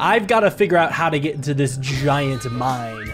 I've got to figure out how to get into this giant mine.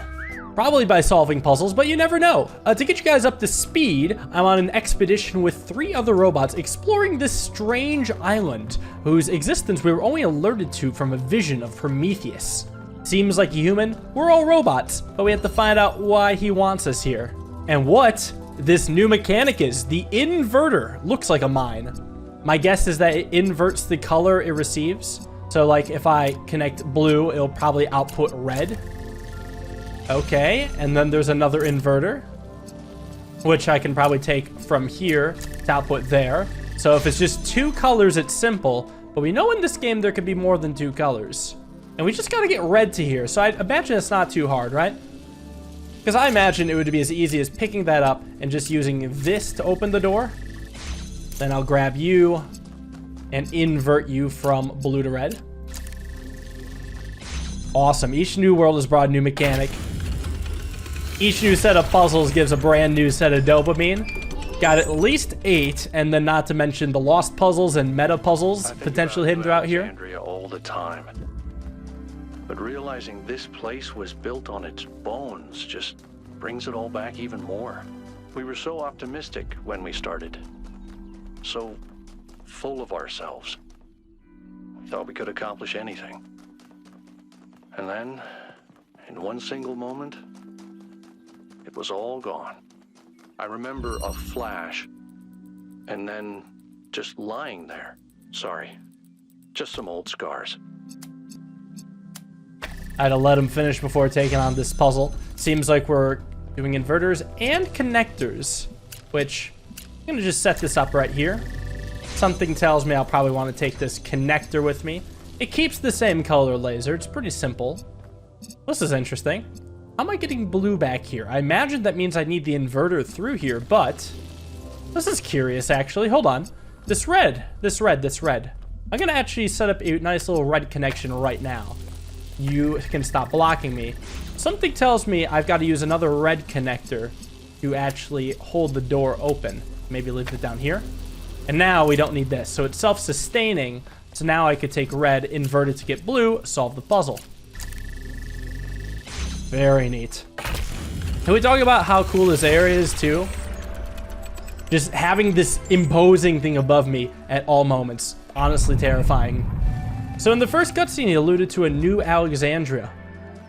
Probably by solving puzzles, but you never know. To get you guys up to speed, I'm on an expedition with 3 other robots exploring this strange island, whose existence we were only alerted to from a vision of Prometheus. Seems like a human, we're all robots, but we have to find out why he wants us here. And what this new mechanic is. The inverter looks like a mine. My guess is that it inverts the color it receives. So like if I connect blue, it'll probably output red. Okay, and then there's another inverter, which I can probably take from here to output there. So if it's just 2 colors, it's simple. But we know in this game there could be more than 2 colors. And we just got to get red to here. So I imagine it's not too hard, right? Because I imagine it would be as easy as picking that up and just using this to open the door. Then I'll grab you and invert you from blue to red. Awesome. Each new world has brought a new mechanic. Each new set of puzzles gives a brand new set of dopamine. Got at least 8, and then not to mention the lost puzzles and meta puzzles potentially hidden throughout here. Alexandria all the time. But realizing this place was built on its bones just brings it all back even more. We were so optimistic when we started. So full of ourselves. We thought we could accomplish anything. And then, in one single moment, it was all gone. I remember a flash, and then just lying there. Sorry, just some old scars. I had to let him finish before taking on this puzzle. Seems like we're doing inverters and connectors, which I'm gonna just set this up right here. Something tells me I'll probably want to take this connector with me. It keeps the same color laser. It's pretty simple. This is interesting. How am I getting blue back here? I imagine that means I need the inverter through here, but this is curious, actually. Hold on. This red. I'm going to actually set up a nice little red connection right now. You can stop blocking me. Something tells me I've got to use another red connector to actually hold the door open. Maybe leave it down here. And now we don't need this. So it's self-sustaining. So now I could take red, invert it to get blue, solve the puzzle. Very neat. Can we talk about how cool this area is too? Just having this imposing thing above me at all moments. Honestly terrifying. So in the first cutscene, he alluded to a new Alexandria.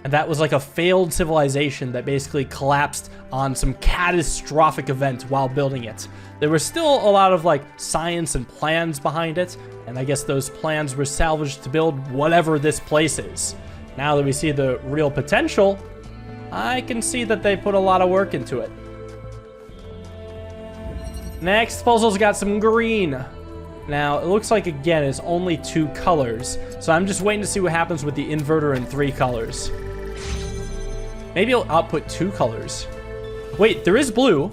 And that was like a failed civilization that basically collapsed on some catastrophic event while building it. There was still a lot of like science and plans behind it. And I guess those plans were salvaged to build whatever this place is. Now that we see the real potential, I can see that they put a lot of work into it. Next puzzle's got some green. Now, it looks like, again, it's only 2 colors. So I'm just waiting to see what happens with the inverter in 3 colors. Maybe it'll output 2 colors. Wait, there is blue.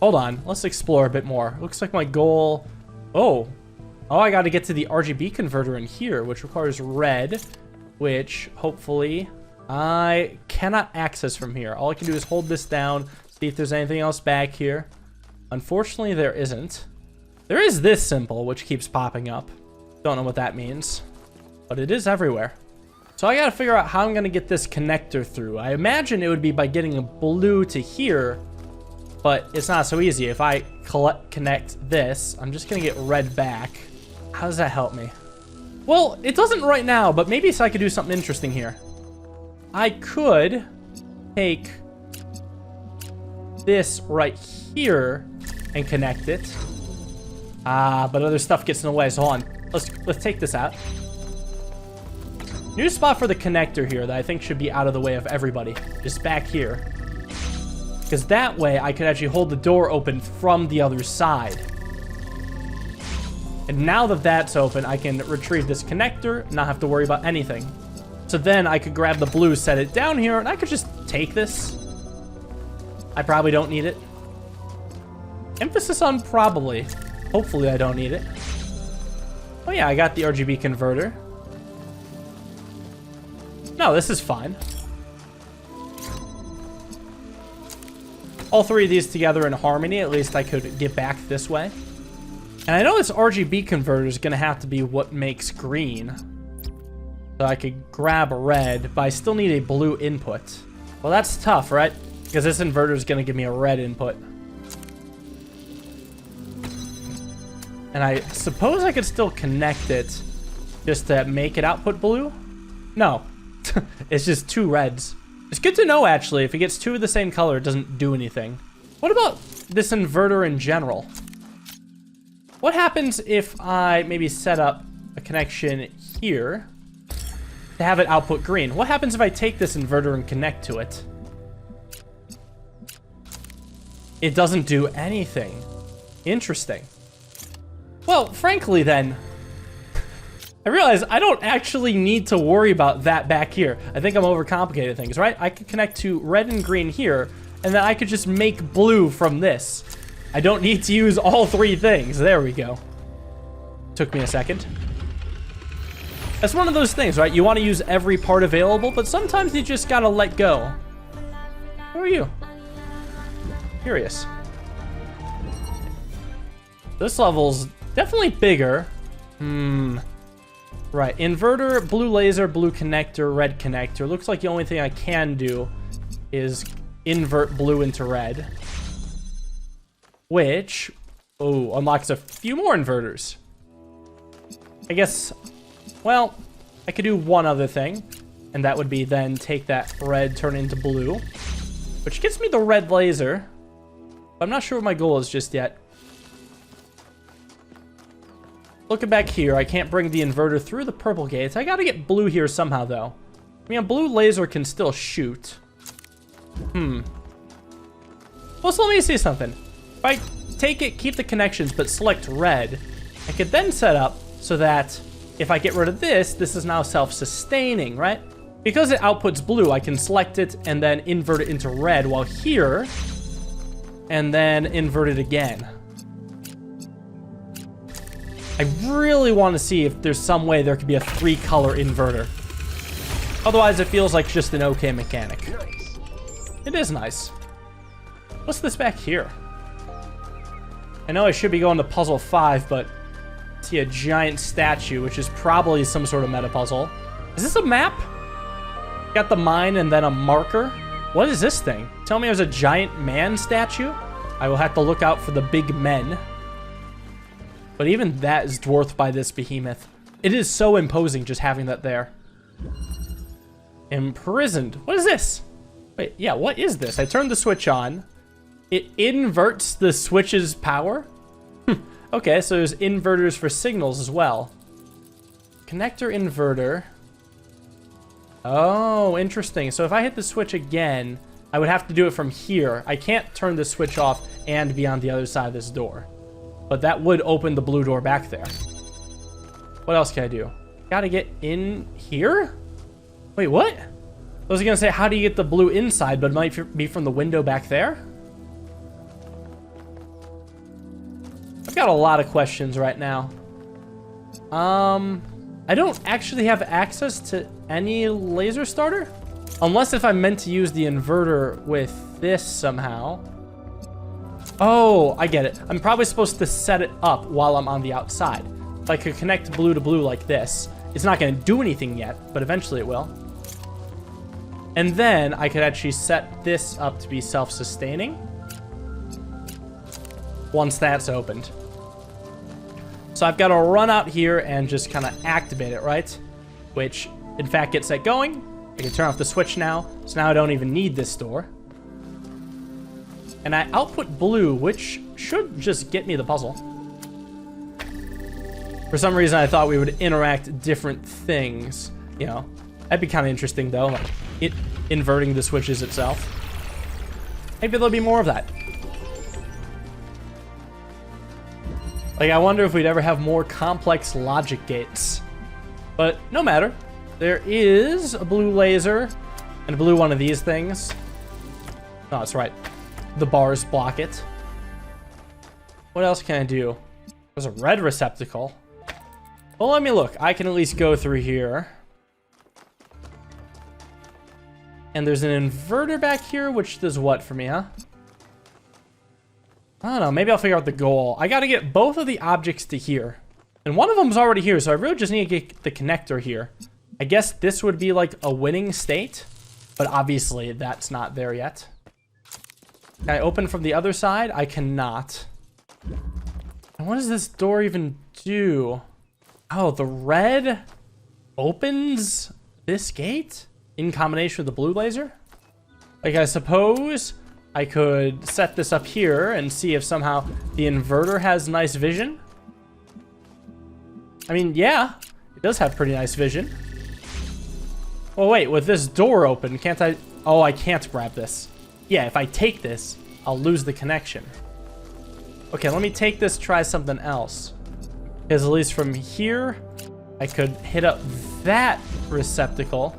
Hold on. Let's explore a bit more. Looks like my goal... Oh, I got to get to the RGB converter in here, which requires red, which hopefully I cannot access from here. All I can do is hold this down, see if there's anything else back here. Unfortunately, there isn't. There is this symbol, which keeps popping up. Don't know what that means, but it is everywhere. So I got to figure out how I'm going to get this connector through. I imagine it would be by getting a blue to here, but it's not so easy. If I connect this, I'm just going to get red back. How does that help me? Well, it doesn't right now, but maybe so I could do something interesting here. I could take this right here and connect it. But other stuff gets in the way, so hold on. Let's take this out. New spot for the connector here that I think should be out of the way of everybody. Just back here. Because that way I could actually hold the door open from the other side. And now that that's open, I can retrieve this connector, not have to worry about anything. So then I could grab the blue, set it down here, and I could just take this. I probably don't need it. Emphasis on probably. Hopefully I don't need it. Oh yeah, I got the RGB converter. No, this is fine. All 3 of these together in harmony, at least I could get back this way. And I know this RGB converter is going to have to be what makes green. So I could grab red, but I still need a blue input. Well, that's tough, right? Because this inverter is going to give me a red input. And I suppose I could still connect it just to make it output blue? No. It's just two reds. It's good to know, actually. If it gets two of the same color, it doesn't do anything. What about this inverter in general? What happens if I maybe set up a connection here to have it output green? What happens if I take this inverter and connect to it? It doesn't do anything. Interesting. Well, frankly then, I realize I don't actually need to worry about that back here. I think I'm overcomplicating things, right? I could connect to red and green here, and then I could just make blue from this. I don't need to use all three things. There we go. Took me a second. That's one of those things, right? You want to use every part available, but sometimes you just gotta let go. Who are you? Curious. This level's definitely bigger. Right, inverter, blue laser, blue connector, red connector. Looks like the only thing I can do is invert blue into red. Which, unlocks a few more inverters. I guess, well, I could do one other thing. And that would be then take that red, turn it into blue. Which gets me the red laser. But I'm not sure what my goal is just yet. Looking back here, I can't bring the inverter through the purple gates. I gotta get blue here somehow, though. I mean, a blue laser can still shoot. Well, so let me see something. If I take it, keep the connections, but select red, I could then set up so that if I get rid of this, this is now self-sustaining, right? Because it outputs blue, I can select it and then invert it into red, while here, and then invert it again. I really want to see if there's some way there could be a 3-color inverter. Otherwise, it feels like just an okay mechanic. Nice. It is nice. What's this back here? I know I should be going to puzzle 5, but I see a giant statue, which is probably some sort of meta puzzle. Is this a map? Got the mine and then a marker. What is this thing? Tell me there's a giant man statue? I will have to look out for the big men. But even that is dwarfed by this behemoth. It is so imposing just having that there. Imprisoned. What is this? Wait, yeah, what is this? I turned the switch on. It inverts the switch's power? Okay, so there's inverters for signals as well. Connector inverter. Oh, interesting. So if I hit the switch again, I would have to do it from here. I can't turn the switch off and be on the other side of this door. But that would open the blue door back there. What else can I do? Gotta get in here? Wait, what? I was gonna say, how do you get the blue inside, but it might be from the window back there? I've got a lot of questions right now. I don't actually have access to any laser starter. Unless if I'm meant to use the inverter with this somehow. Oh, I get it. I'm probably supposed to set it up while I'm on the outside. If I could connect blue to blue like this, it's not going to do anything yet, but eventually it will. And then I could actually set this up to be self-sustaining once that's opened. So I've got to run out here and just kind of activate it, right? Which, in fact, gets that going. I can turn off the switch now, so now I don't even need this door. And I output blue, which should just get me the puzzle. For some reason, I thought we would interact different things. You know, that'd be kind of interesting, though. Like, it inverting the switches itself. Maybe there'll be more of that. Like, I wonder if we'd ever have more complex logic gates. But no matter. There is a blue laser and a blue one of these things. Oh, that's right. The bars block it. What else can I do? There's a red receptacle. Well, let me look. I can at least go through here. And there's an inverter back here, which does what for me, huh? I don't know. Maybe I'll figure out the goal. I got to get both of the objects to here. And one of them's already here, so I really just need to get the connector here. I guess this would be like a winning state, but obviously that's not there yet. Can I open from the other side? I cannot. And what does this door even do? Oh, the red opens this gate in combination with the blue laser? Like, I suppose I could set this up here and see if somehow the inverter has nice vision. I mean, yeah, it does have pretty nice vision. Oh, wait, with this door open, can't I? Oh, I can't grab this. Yeah, if I take this, I'll lose the connection. Okay, let me take this, try something else. Because at least from here, I could hit up that receptacle.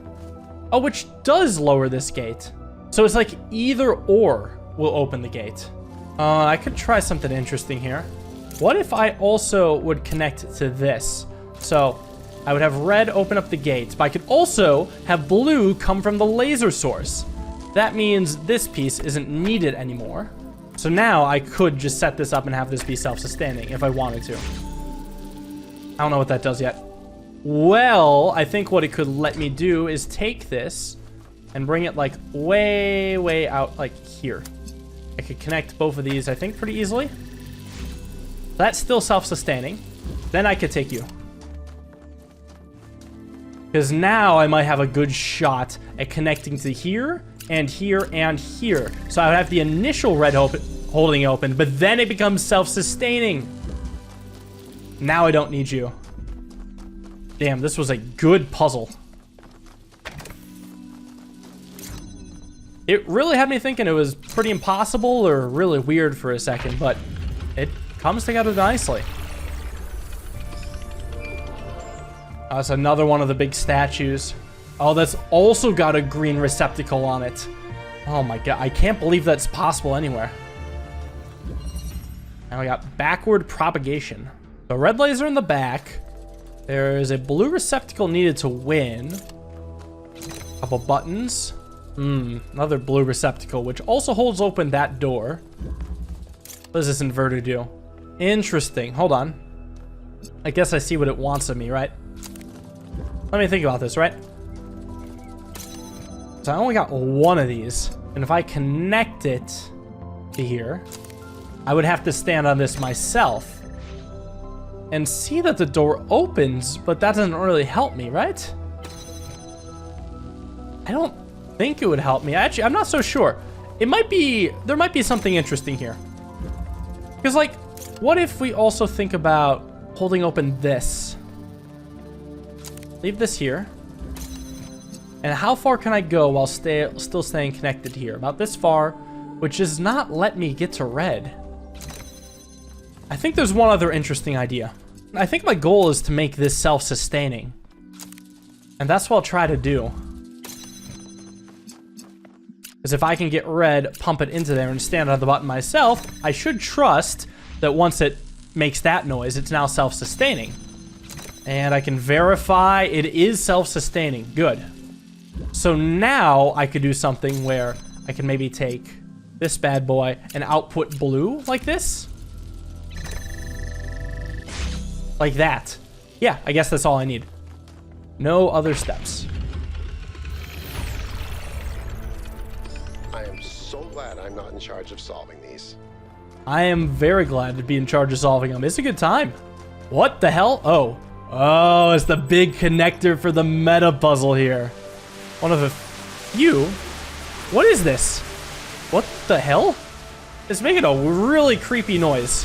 Oh, which does lower this gate. So it's like either or will open the gate. I could try something interesting here. What if I also would connect to this? So I would have red open up the gate, but I could also have blue come from the laser source. That means this piece isn't needed anymore. So now I could just set this up and have this be self-sustaining if I wanted to. I don't know what that does yet. Well, I think what it could let me do is take this and bring it like way, way out like here. I could connect both of these, I think, pretty easily. That's still self-sustaining. Then I could take you. Because now I might have a good shot at connecting to here and here and here. So I would have the initial red holding open, but then it becomes self-sustaining. Now I don't need you. Damn, this was a good puzzle. It really had me thinking it was pretty impossible or really weird for a second, but it comes together nicely. That's another one of the big statues. Oh, that's also got a green receptacle on it. Oh my god, I can't believe that's possible anywhere. Now we got backward propagation. The red laser in the back. There's a blue receptacle needed to win. Couple buttons. Another blue receptacle, which also holds open that door. What does this inverter do? Interesting. Hold on. I guess I see what it wants of me, right? Let me think about this, right? So I only got one of these. And if I connect it to here, I would have to stand on this myself and see that the door opens, but that doesn't really help me, right? I don't think it would help me. Actually, I'm not so sure. It might be, there might be something interesting here. Because, like, what if we also think about holding open this? Leave this here. And how far can I go while still staying connected here? About this far, which does not let me get to red. I think there's one other interesting idea. I think my goal is to make this self-sustaining. And that's what I'll try to do. Because if I can get red, pump it into there, and stand on the button myself, I should trust that once it makes that noise, it's now self-sustaining. And I can verify it is self-sustaining. Good. So now I could do something where I can maybe take this bad boy and output blue like this. Like that. Yeah, I guess that's all I need. No other steps. I am so glad I'm not in charge of solving these. I am very glad to be in charge of solving them. It's a good time. What the hell? Oh. Oh, it's the big connector for the meta puzzle here. One of the few. What is this? What the hell? It's making a really creepy noise.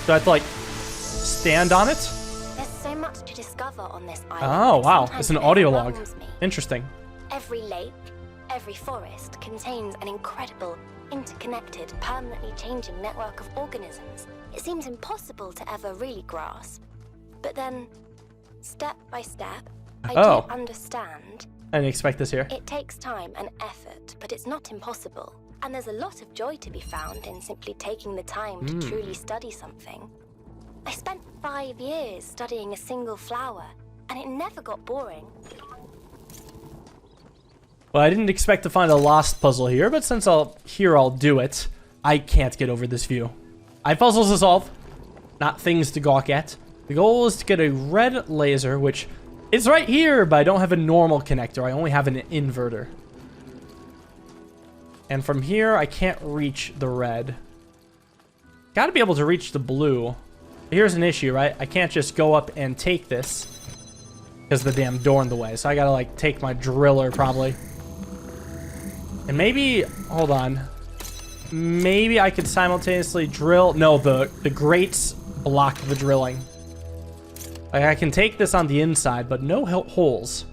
Do I have to, like, stand on it? There's so much to discover on this island. Oh, wow. Sometimes It's an it audio log. overwhelms me. Interesting. Every lake, every forest contains an incredible, interconnected, permanently changing network of organisms. It seems impossible to ever really grasp. But then, step by step, I do understand. I didn't expect this here. It takes time and effort, but it's not impossible. And there's a lot of joy to be found in simply taking the time to truly study something. I spent 5 years studying a single flower, and it never got boring. Well, I didn't expect to find a lost puzzle here, but since I'll do it. I can't get over this view. I have puzzles to solve, not things to gawk at. The goal is to get a red laser, which It's right here, but I don't have a normal connector. I only have an inverter. And from here, I can't reach the red. Gotta be able to reach the blue. Here's an issue, right? I can't just go up and take this because the damn door in the way. So I gotta, like, take my driller, probably. And maybe... Hold on. Maybe I could simultaneously drill... No, the grates block the drilling. Like, I can take this on the inside, but no holes.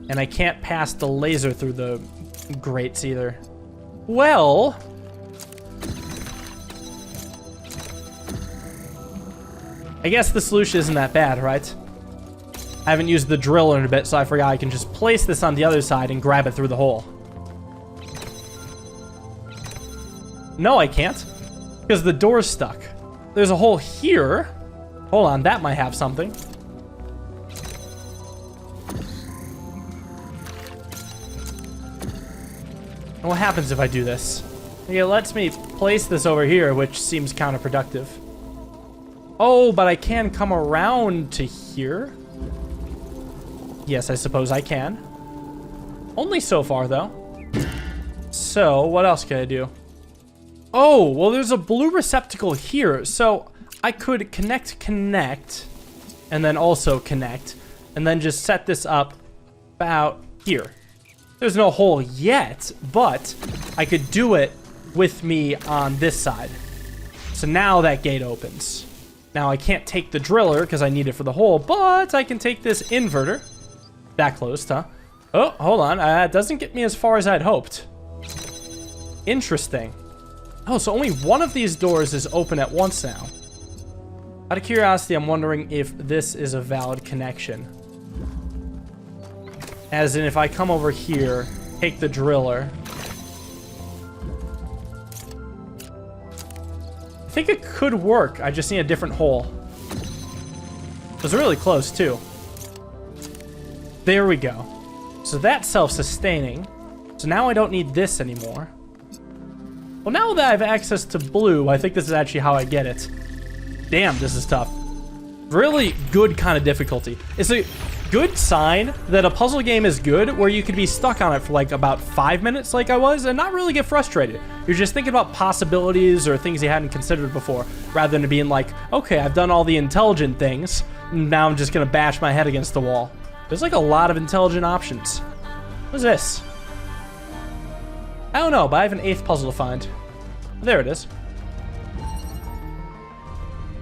And I can't pass the laser through the grates either. Well... I guess the solution isn't that bad, right? I haven't used the drill in a bit, so I forgot I can just place this on the other side and grab it through the hole. No, I can't. Because the door's stuck. There's a hole here. Hold on, that might have something. And what happens if I do this? It lets me place this over here, which seems counterproductive. Oh, but I can come around to here. Yes, I suppose I can. Only so far, though. So, what else can I do? Oh, well, there's a blue receptacle here. So, I could connect, and then also connect, and then just set this up about here. There's no hole yet, but I could do it with me on this side. So now that gate opens. Now I can't take the driller because I need it for the hole, but I can take this inverter. That closed, huh? Oh, hold on. It doesn't get me as far as I'd hoped. Interesting. Oh, so only one of these doors is open at once now. Out of curiosity, I'm wondering if this is a valid connection. As in, if I come over here, take the driller. I think it could work. I just need a different hole. It was really close, too. There we go. So that's self-sustaining. So now I don't need this anymore. Well, now that I have access to blue, I think this is actually how I get it. Damn, this is tough. Really good kind of difficulty. It's a good sign that a puzzle game is good where you could be stuck on it for like about 5 minutes like I was and not really get frustrated. You're just thinking about possibilities or things you hadn't considered before, rather than being like, okay, I've done all the intelligent things, now I'm just gonna bash my head against the wall. There's like a lot of intelligent options. What's this? I don't know, but I have an 8th puzzle to find. There it is.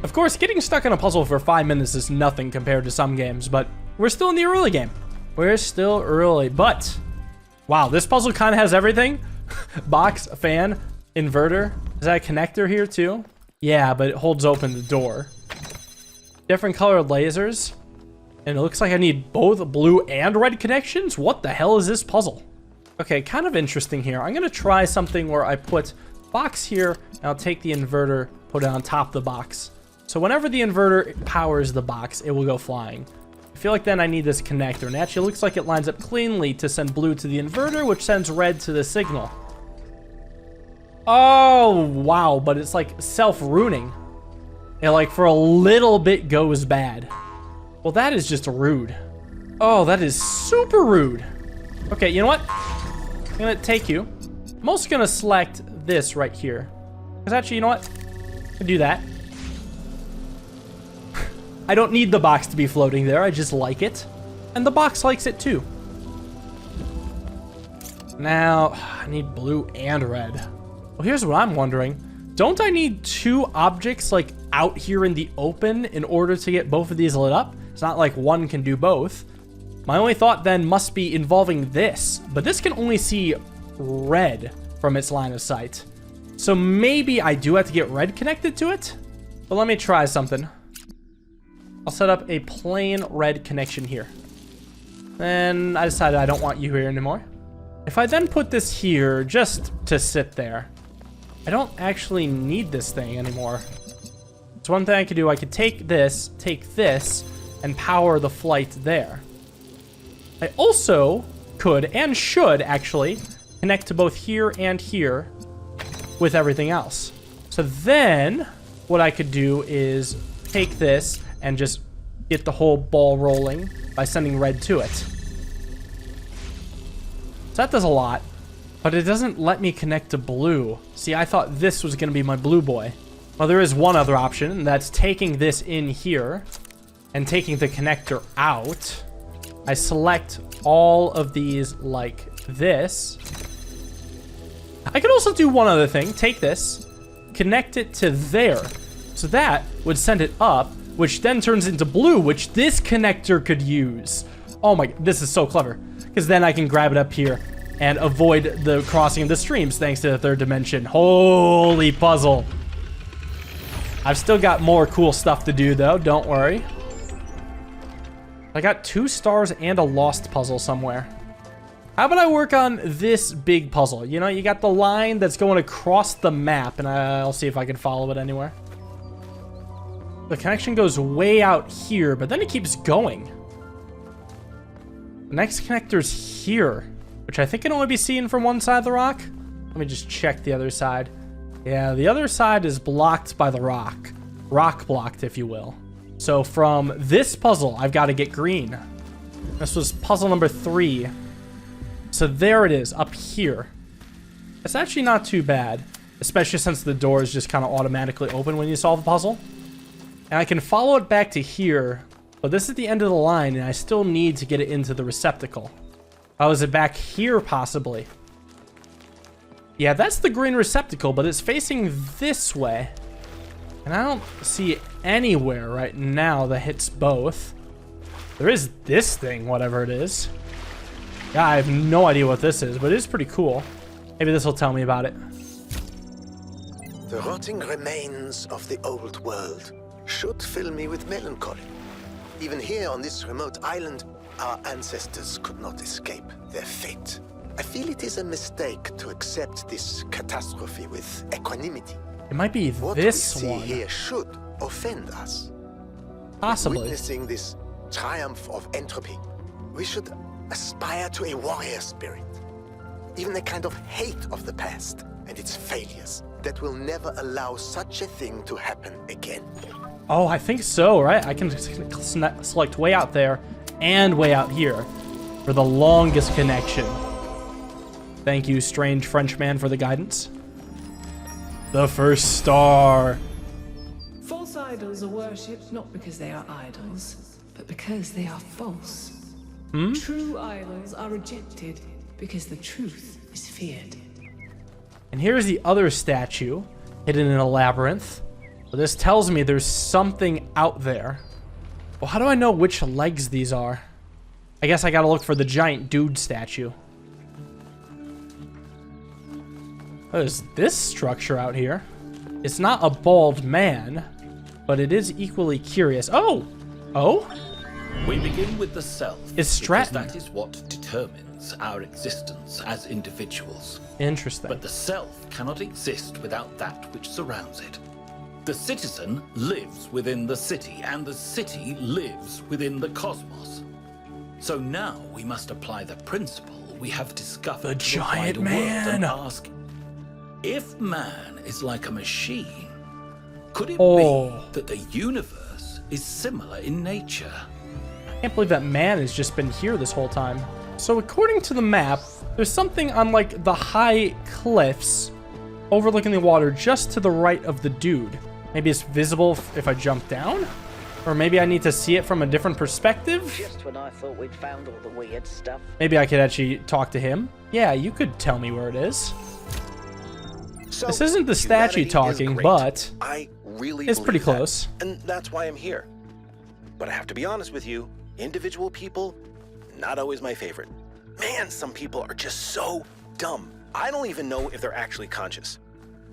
Of course, getting stuck on a puzzle for 5 minutes is nothing compared to some games, but we're still in the early game. We're still early, but... Wow, this puzzle kind of has everything. Box, fan, inverter. Is that a connector here too? Yeah, but it holds open the door. Different colored lasers. And it looks like I need both blue and red connections? What the hell is this puzzle? Okay, kind of interesting here. I'm going to try something where I put box here, and I'll take the inverter, put it on top of the box. So whenever the inverter powers the box, it will go flying. I feel like then I need this connector, and it actually looks like it lines up cleanly to send blue to the inverter, which sends red to the signal. Oh, wow, but it's like self-ruining. It like for a little bit goes bad. Well, that is just rude. Oh, that is super rude. Okay, you know what? I'm gonna take you. I'm also gonna select this right here. Because actually, you know what? I can do that. I don't need the box to be floating there. I just like it. And the box likes it too. Now, I need blue and red. Well, here's what I'm wondering. Don't I need 2 objects like out here in the open in order to get both of these lit up? It's not like one can do both. My only thought then must be involving this, but this can only see red from its line of sight. So maybe I do have to get red connected to it? But let me try something. I'll set up a plain red connection here. Then I decided I don't want you here anymore. If I then put this here just to sit there, I don't actually need this thing anymore. So one thing I could do, I could take this, and power the flight there. I also could and should actually connect to both here and here with everything else. So then what I could do is take this and just get the whole ball rolling by sending red to it. So that does a lot, but it doesn't let me connect to blue. See, I thought this was going to be my blue boy. Well, there is one other option, and that's taking this in here and taking the connector out. I select all of these like this. I could also do one other thing. Take this, connect it to there. So that would send it up, which then turns into blue, which this connector could use. Oh my, this is so clever. Because then I can grab it up here and avoid the crossing of the streams thanks to the third dimension. Holy puzzle. I've still got more cool stuff to do though, don't worry. I got 2 stars and a lost puzzle somewhere. How about I work on this big puzzle? You know, you got the line that's going across the map, and I'll see if I can follow it anywhere. The connection goes way out here, but then it keeps going. The next connector's here, which I think can only be seen from one side of the rock. Let me just check the other side. Yeah, the other side is blocked by the rock. Rock blocked, if you will. So from this puzzle, I've got to get green. This was puzzle number 3. So there it is, up here. It's actually not too bad, especially since the doors just kind of automatically open when you solve the puzzle. And I can follow it back to here, but this is the end of the line, and I still need to get it into the receptacle. Oh, is it back here, possibly? Yeah, that's the green receptacle, but it's facing this way. And I don't see it anywhere right now that hits both. There is this thing, whatever it is. Yeah, I have no idea what this is, but it is pretty cool. Maybe this will tell me about it. The rotting remains of the old world should fill me with melancholy. Even here on this remote island, our ancestors could not escape their fate. I feel it is a mistake to accept this catastrophe with equanimity. It might be What this we see one. here should offend us. Possibly. Witnessing this triumph of entropy, we should aspire to a warrior spirit. Even a kind of hate of the past and its failures that will never allow such a thing to happen again. Oh, I think so, right? I can select way out there and way out here for the longest connection. Thank you, strange Frenchman, for the guidance. The first star. False idols are worshipped not because they are idols, but because they are false. True idols are rejected because the truth is feared. And here's the other statue hidden in a labyrinth. Well, this tells me there's something out there. Well, how do I know which legs these are? I guess I gotta look for the giant dude statue. What is this structure out here? It's not a bald man, but it is equally curious. Oh! Oh? We begin with the self, It's because Stratton. that is what determines our existence as individuals. Interesting. But the self cannot exist without that which surrounds it. The citizen lives within the city, and the city lives within the cosmos. So now we must apply the principle we have discovered The to giant the wider world and man. ask, if man is like a machine, could it Oh. be that the universe is similar in nature? I can't believe that man has just been here this whole time. So according to the map, there's something on like the high cliffs overlooking the water just to the right of the dude. Maybe it's visible if I jump down? Or maybe I need to see it from a different perspective? Just when I thought we'd found all the weird stuff. Maybe I could actually talk to him. Yeah, you could tell me where it is. So, This isn't the statue humanity is talking, great. but I really it's pretty believe that, close. and that's why I'm here. But I have to be honest with you, individual people, not always my favorite. Man, some people are just so dumb. I don't even know if they're actually conscious.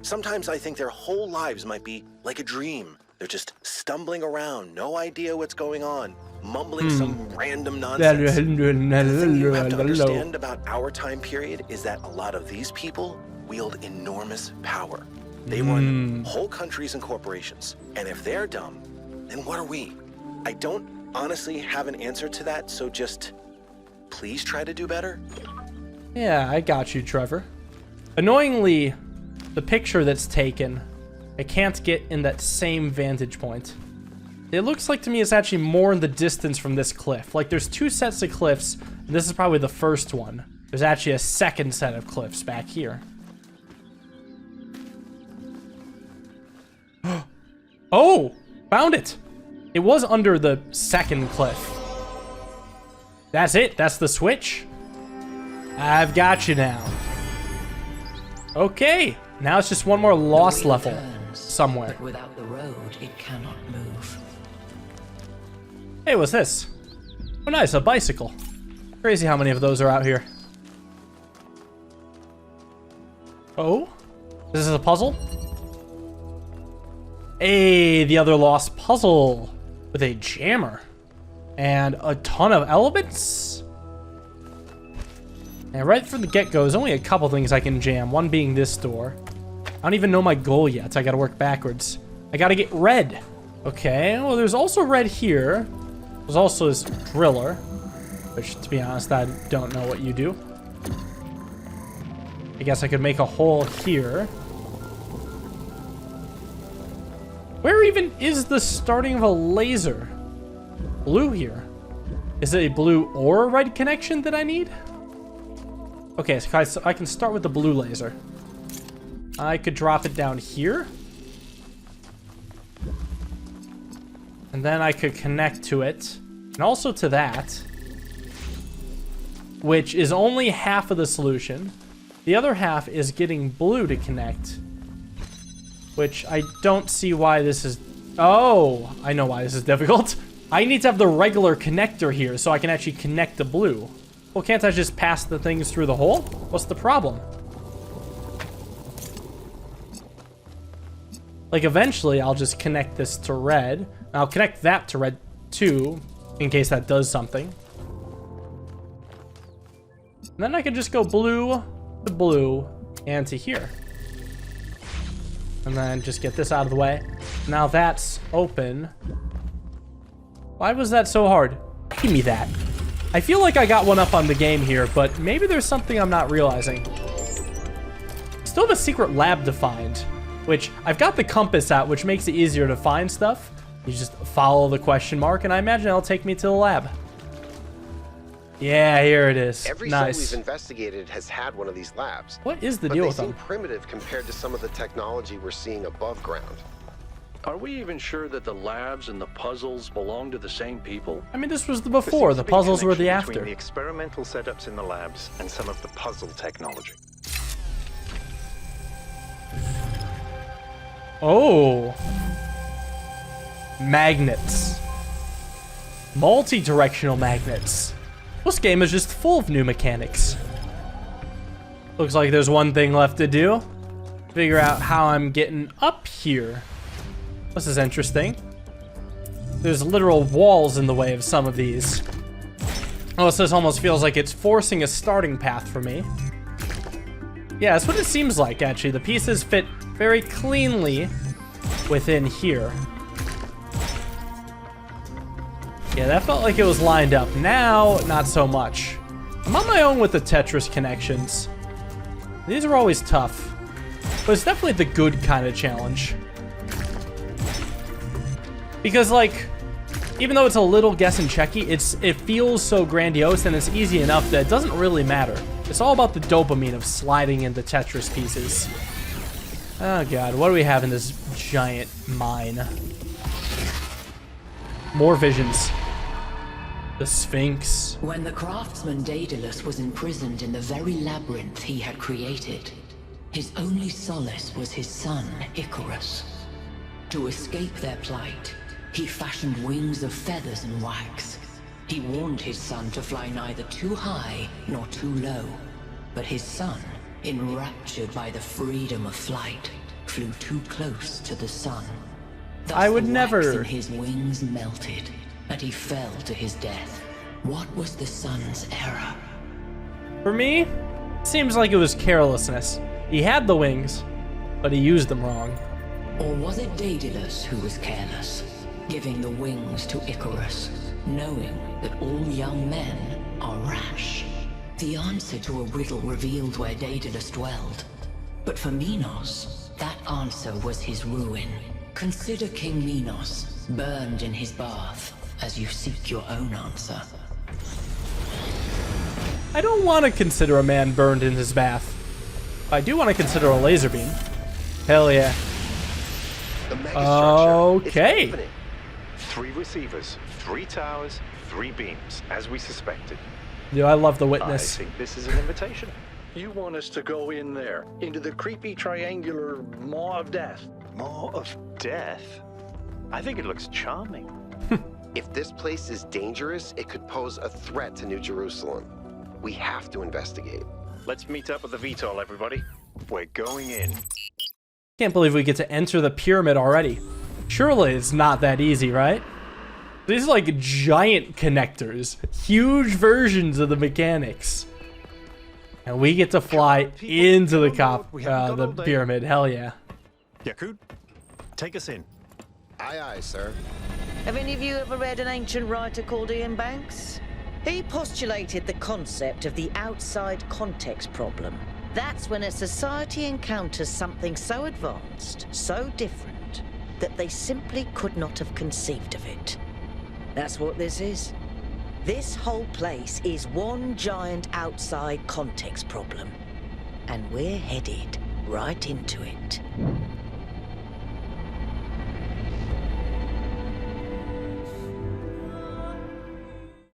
Sometimes I think their whole lives might be like a dream. They're just stumbling around, no idea what's going on, mumbling some random nonsense. The thing you have to understand about our time period is that a lot of these people wield enormous power. They run whole countries and corporations. And if they're dumb, then what are we? I don't honestly have an answer to that, so just please try to do better. Yeah, I got you, Trevor. Annoyingly, the picture that's taken, I can't get in that same vantage point. It looks like to me it's actually more in the distance from this cliff. Like there's two sets of cliffs, and this is probably the first one. There's actually a second set of cliffs back here. Oh, found it. It was under the second cliff. That's it. That's the switch. I've got you now. Okay. Now it's just one more lost level somewhere. But without the road, it cannot move. Hey, what's this? Oh, nice. A bicycle. Crazy how many of those are out here. Oh? This is a puzzle? Hey, the other lost puzzle with a jammer and a ton of elements. And right from the get-go, there's only a couple things I can jam. One being this door. I don't even know my goal yet. I gotta work backwards. I gotta get red. Okay, well, there's also red here. There's also this driller, which, to be honest, I don't know what you do. I guess I could make a hole here. Where even is the starting of a laser? Blue here. Is it a blue or a red connection that I need? Okay, so I can start with the blue laser. I could drop it down here. And then I could connect to it. And also to that. Which is only half of the solution. The other half is getting blue to connect. Which I don't see why this is... Oh, I know why this is difficult. I need to have the regular connector here so I can actually connect the blue. Well, can't I just pass the things through the hole? What's the problem? Like, eventually, I'll just connect this to red. I'll connect that to red, too, in case that does something. And then I can just go blue to blue and to here. And then just get this out of the way. Now that's open. Why was that so hard? Give me that. I feel like I got one up on the game here, but maybe there's something I'm not realizing. Still have a secret lab to find, which I've got the compass out, which makes it easier to find stuff. You just follow the question mark, and I imagine it'll take me to the lab. Yeah, here it is. Every nice. site we've investigated has had one of these labs. What is the deal with them? But they seem primitive compared to some of the technology we're seeing above ground. Are we even sure that the labs and the puzzles belong to the same people? I mean, this was the before. The puzzles were the after. Between the experimental setups in the labs and some of the puzzle technology. Oh. Magnets. Multi-directional magnets. This game is just full of new mechanics. Looks like there's one thing left to do. Figure out how I'm getting up here. This is interesting. There's literal walls in the way of some of these. Oh, so this almost feels like it's forcing a starting path for me. Yeah, that's what it seems like, actually. The pieces fit very cleanly within here. Yeah, that felt like it was lined up. Now, not so much. I'm on my own with the Tetris connections. These are always tough. But it's definitely the good kind of challenge. Because, like, even though it's a little guess and checky, it feels so grandiose and it's easy enough that it doesn't really matter. It's all about the dopamine of sliding into Tetris pieces. Oh god, what do we have in this giant mine? More visions. The Sphinx. When the craftsman Daedalus was imprisoned in the very labyrinth he had created, his only solace was his son, Icarus. To escape their plight, he fashioned wings of feathers and wax. He warned his son to fly neither too high nor too low. But his son, enraptured by the freedom of flight, flew too close to the sun. Thus I would the never... wax in his wings melted, and he fell to his death. What was the sun's error? For me, it seems like it was carelessness. He had the wings, but he used them wrong. Or was it Daedalus who was careless, giving the wings to Icarus, knowing that all young men are rash? The answer to a riddle revealed where Daedalus dwelled. But for Minos, that answer was his ruin. Consider King Minos, burned in his bath, as you seek your own answer. I don't want to consider a man burned in his bath. I do want to consider a laser beam. Hell yeah. The megastructure. Okay. It's happening. 3 receivers, 3 towers, 3 beams, as we suspected. Yo, I love the I witness. think this is an invitation. You want us to go in there, into the creepy triangular maw of death? More of death? I think it looks charming. If this place is dangerous, it could pose a threat to New Jerusalem. We have to investigate. Let's meet up at the VTOL, everybody. We're going in. Can't believe we get to enter the pyramid already. Surely it's not that easy, right? These are like giant connectors, huge versions of the mechanics. And we get to fly into the pyramid. Hell yeah. Yakut, take us in. Aye, aye, sir. Have any of you ever read an ancient writer called Ian Banks? He postulated the concept of the outside context problem. That's when a society encounters something so advanced, so different, that they simply could not have conceived of it. That's what this is. This whole place is one giant outside context problem. And we're headed right into it.